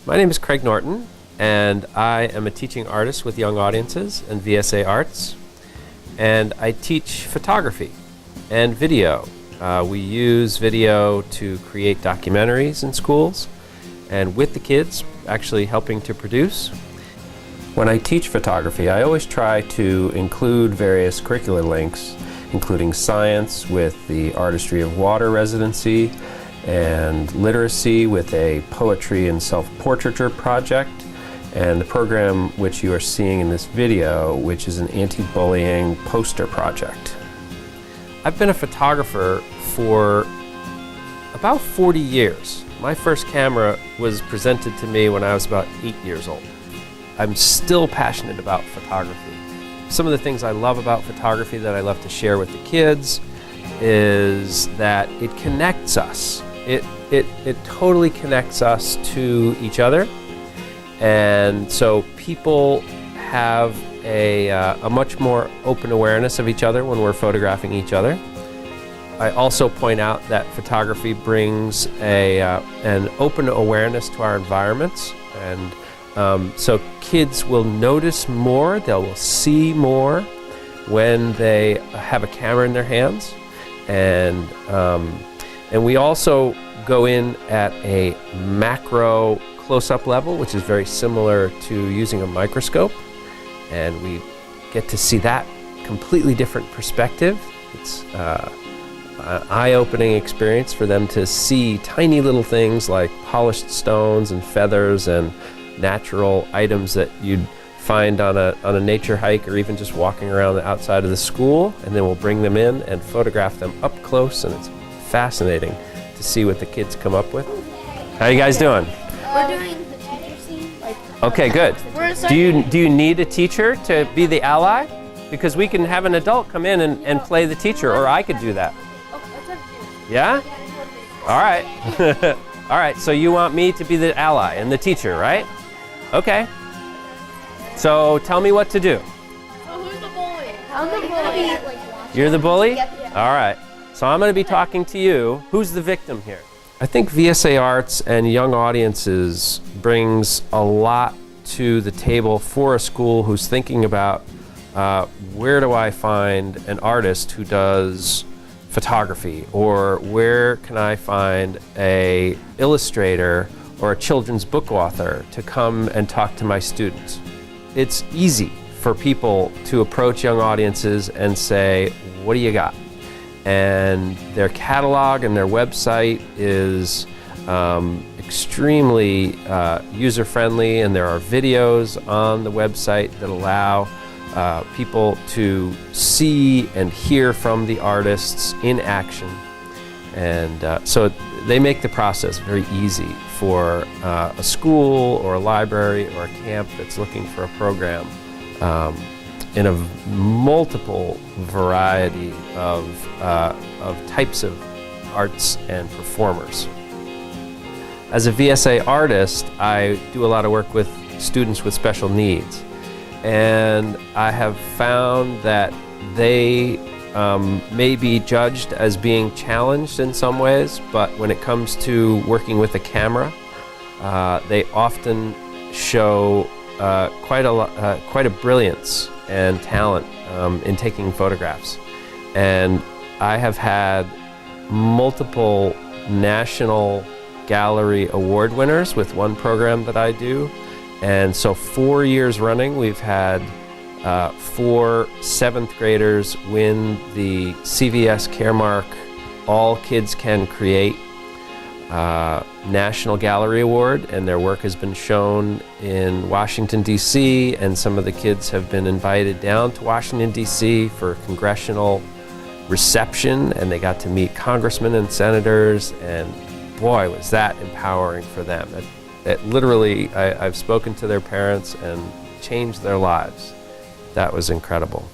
My name is Craig Norton, and I am a teaching artist with young audiences and VSA Arts, and I teach photography and video. We use video to create documentaries in schools and with the kids, actually helping to produce. When I teach photography, I always try to include various curricular links, including science with the Artistry of Water residency, and literacy with a poetry and self-portraiture project, and the program which you are seeing in this video, which is an anti-bullying poster project. I've been a photographer for about 40 years. My first camera was presented to me when I was about 8 years old. I'm still passionate about photography. Some of the things I love about photography that I love to share with the kids is that it connects us. It totally connects us to each other, and so people have a much more open awareness of each other when we're photographing each other. I also point out that photography brings an open awareness to our environments, and so kids will notice more, they will see more when they have a camera in their hands. And we also go in at a macro close-up level, which is very similar to using a microscope. And we get to see that completely different perspective. It's an eye-opening experience for them to see tiny little things like polished stones and feathers and natural items that you'd find on a nature hike or even just walking around the outside of the school, and then we'll bring them in and photograph them up close, and it's fascinating to see what the kids come up with. How you guys doing? We're doing the teacher scene. Okay, good. Do you need a teacher to be the ally? Because we can have an adult come in and play the teacher, or I could do that. Yeah? All right. All right, so you want me to be the ally and the teacher, right? Okay. So tell me what to do. So who's the bully? I'm the bully. You're the bully? Yeah. All right. So I'm going to be talking to you. Who's the victim here? I think VSA Arts and young audiences brings a lot to the table for a school who's thinking about where do I find an artist who does photography, or where can I find a illustrator or a children's book author to come and talk to my students. It's easy for people to approach young audiences and say, what do you got? And their catalog and their website is extremely user-friendly, and there are videos on the website that allow people to see and hear from the artists in action. And so they make the process very easy for a school or a library or a camp that's looking for a program in a multiple variety of types of arts and performers. As a VSA artist, I do a lot of work with students with special needs, and I have found that they may be judged as being challenged in some ways, but when it comes to working with a camera, they often show quite a brilliance and talent in taking photographs. And I have had multiple national gallery award winners with one program that I do. And so 4 years running, we've had 4 7th graders win the CVS Caremark All Kids Can Create National Gallery Award, and their work has been shown in Washington, D.C., and some of the kids have been invited down to Washington, D.C. for congressional reception, and they got to meet congressmen and senators, and boy, was that empowering for them. It literally, I've spoken to their parents and changed their lives. That was incredible.